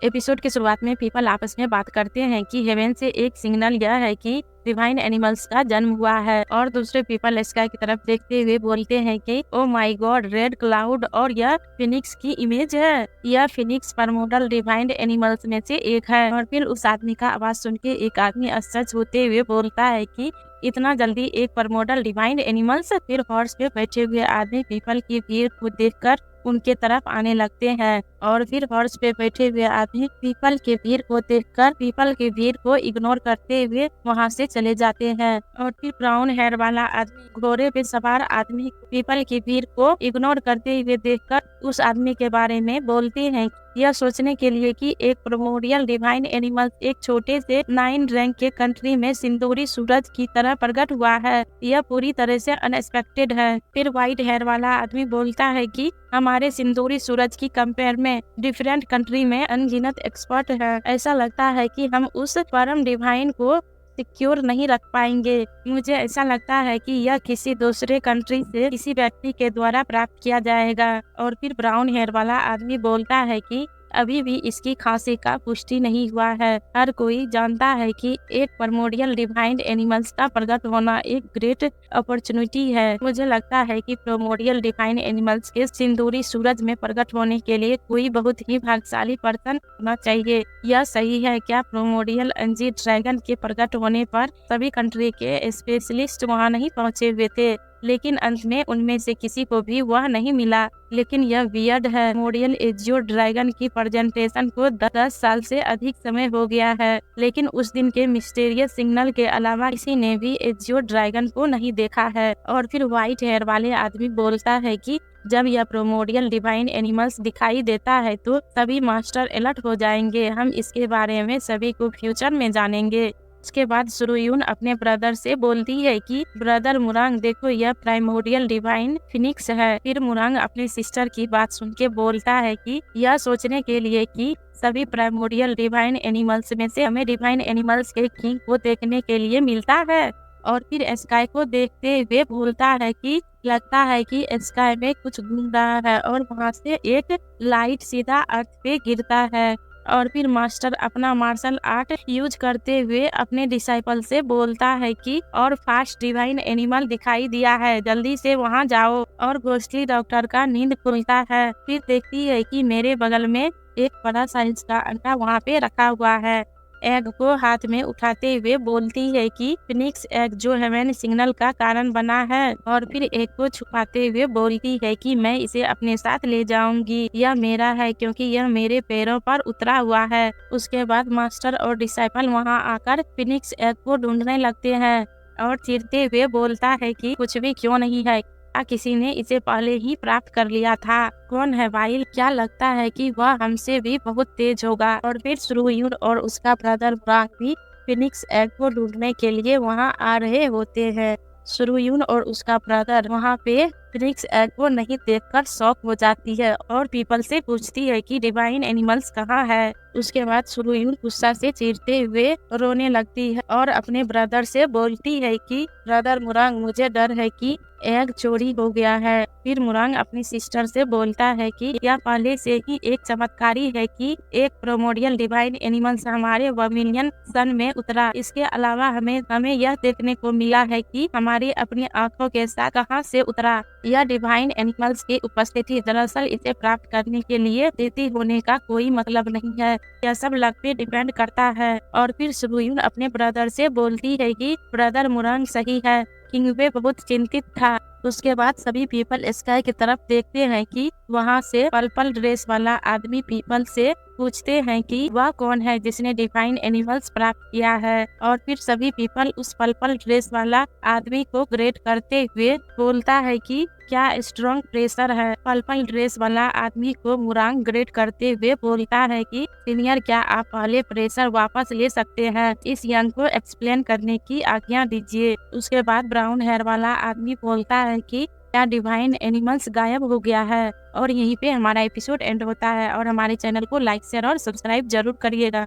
Episode की शुरुआत में पीपल आपस में बात करते हैं कि हेवन से एक सिग्नल यह है कि डिवाइन एनिमल्स का जन्म हुआ है और दूसरे पीपल स्काई की तरफ देखते हुए बोलते हैं कि oh my God, red cloud और यह फिनिक्स की इमेज है। यह फिनिक्स परमोडल डिवाइन एनिमल्स में से एक है। और फिर उस आदमी का आवाज सुन के एक आदमी आश्चर्य होते हुए बोलता है कि इतना जल्दी एक परमोडल डिवाइन एनिमल्स। फिर हॉर्स पे बैठे हुए आदमी पीपल की भीड़ को देखकर उनके तरफ आने लगते हैं और फिर हॉर्स पे बैठे हुए आदमी पीपल के भीड़ को देखकर पीपल के भीड़ को इग्नोर करते हुए वहां से चले जाते हैं। और फिर ब्राउन हेयर वाला आदमी घोड़े पे सवार आदमी पीपल की भीड़ को इग्नोर करते हुए देखकर उस आदमी के बारे में बोलते हैं यह सोचने के लिए कि एक प्रोमोडियल डिवाइन एनिमल एक छोटे से 9 रैंक के कंट्री में सिंदूरी सूरज की तरह प्रकट हुआ है, यह पूरी तरह से अनएक्सपेक्टेड है। फिर व्हाइट हेयर वाला आदमी बोलता है कि हमारे सिंदूरी सूरज की कंपेयर में डिफरेंट कंट्री में अनगिनत एक्सपर्ट है। ऐसा लगता है कि हम उस परम डिवाइन को सिक्योर नहीं रख पाएंगे। मुझे ऐसा लगता है कि यह किसी दूसरे कंट्री से किसी व्यक्ति के द्वारा प्राप्त किया जाएगा। और फिर ब्राउन हेयर वाला आदमी बोलता है कि अभी भी इसकी खांसी का पुष्टि नहीं हुआ है। हर कोई जानता है कि एक परमोडियल डिवाइन एनिमल्स का प्रकट होना एक ग्रेट अपॉर्चुनिटी है। मुझे लगता है कि प्रोमोडियल डिवाइन एनिमल्स के सिंदूरी सूरज में प्रकट होने के लिए कोई बहुत ही भाग्यशाली पर्सन होना चाहिए। यह सही है क्या? प्रोमोडियल एनजी ड्रैगन के प्रकट होने पर सभी कंट्री के स्पेशलिस्ट वहां नहीं पहुंचे हुए थे, लेकिन अंत में उनमें से किसी को भी वह नहीं मिला। लेकिन यह वियर्ड है। मोडियल एजियो ड्रैगन की प्रेजेंटेशन को 10 साल से अधिक समय हो गया है, लेकिन उस दिन के मिस्टीरियस सिग्नल के अलावा किसी ने भी एजियो ड्रैगन को नहीं देखा है। और फिर व्हाइट हेयर वाले आदमी बोलता है कि जब यह प्रोमोडियल डिवाइन एनिमल्स दिखाई देता है तो सभी मास्टर अलर्ट हो जाएंगे। हम इसके बारे में सभी को फ्यूचर में जानेंगे। उसके बाद सुरुयून अपने ब्रदर से बोलती है कि ब्रदर मुरांग देखो, यह प्राइमोडियल डिवाइन फिनिक्स है। फिर मुरांग अपनी सिस्टर की बात सुन के बोलता है कि यह सोचने के लिए कि सभी प्राइमोडियल डिवाइन एनिमल्स में से हमें डिवाइन एनिमल्स के किंग को देखने के लिए मिलता है। और फिर स्काई को देखते हुए बोलता है कि लगता है कि स्काई में कुछ घूम रहा है और वहाँ से एक लाइट सीधा अर्थ पे गिरता है। और फिर मास्टर अपना मार्शल आर्ट यूज करते हुए अपने डिसाइपल से बोलता है कि और फास्ट डिवाइन एनिमल दिखाई दिया है, जल्दी से वहां जाओ। और घोस्टली डॉक्टर का नींद खुलता है। फिर देखती है कि मेरे बगल में एक बड़ा साइज का अंडा वहां पे रखा हुआ है। एग को हाथ में उठाते हुए बोलती है कि फिनिक्स एग जो हेवन सिग्नल का कारण बना है। और फिर एग को छुपाते हुए बोलती है कि मैं इसे अपने साथ ले जाऊंगी, यह मेरा है क्योंकि यह मेरे पैरों पर उतरा हुआ है। उसके बाद मास्टर और डिसाइपल वहां आकर फिनिक्स एग को ढूंढने लगते हैं और चिढ़ते हुए बोलता है कि कुछ भी क्यों नहीं है, किसी ने इसे पहले ही प्राप्त कर लिया था। कौन है वाइल? क्या लगता है कि वह हमसे भी बहुत तेज होगा। और फिर सुरुयून और उसका ब्रदर ब्राक भी फिनिक्स एग को ढूंढने के लिए वहां आ रहे होते हैं। सुरुयून और उसका ब्रदर वहां पे फिनिक्स एग को नहीं देखकर शॉक हो जाती है और पीपल से पूछती है कि डिवाइन एनिमल्स कहाँ है। उसके बाद सुरुयून गुस्सा से चीरते हुए रोने लगती है और अपने ब्रदर से बोलती है कि ब्रदर मुरांग, मुझे डर है कि एग चोरी हो गया है। फिर मुरांग अपनी सिस्टर से बोलता है कि यह पहले से ही एक चमत्कारी है कि एक प्रोमोडियल डिवाइन एनिमल्स हमारे वर्मिलियन सन में उतरा। इसके अलावा हमें यह देखने को मिला है कि हमारी अपनी आंखों के साथ कहां से उतरा। यह डिवाइन एनिमल्स की उपस्थिति दरअसल इसे प्राप्त करने के लिए देती होने का कोई मतलब नहीं है। यह सब लक पे डिपेंड करता है। और फिर सुरुयून अपने ब्रदर से बोलती है कि ब्रदर मुरांग सही है, किंगवे बहुत चिंतित था। उसके बाद सभी पीपल स्काई की तरफ देखते हैं कि वहां से पर्पल ड्रेस वाला आदमी पीपल से पूछते हैं कि वह कौन है जिसने डिवाइन एनिमल्स प्राप्त किया है। और फिर सभी पीपल उस पर्पल ड्रेस वाला आदमी को ग्रेट करते हुए बोलता है कि क्या स्ट्रॉन्ग प्रेशर है। पर्पल ड्रेस वाला आदमी को मुरांग ग्रेट करते हुए बोलता है कि सीनियर, क्या आप पहले प्रेशर वापस ले सकते हैं? इस यंग को एक्सप्लेन करने की आज्ञा दीजिए। उसके बाद ब्राउन हेयर वाला आदमी बोलता है कि क्या डिवाइन एनिमल्स गायब हो गया है। और यहीं पे हमारा एपिसोड एंड होता है। और हमारे चैनल को लाइक, शेयर और सब्सक्राइब जरूर करिएगा।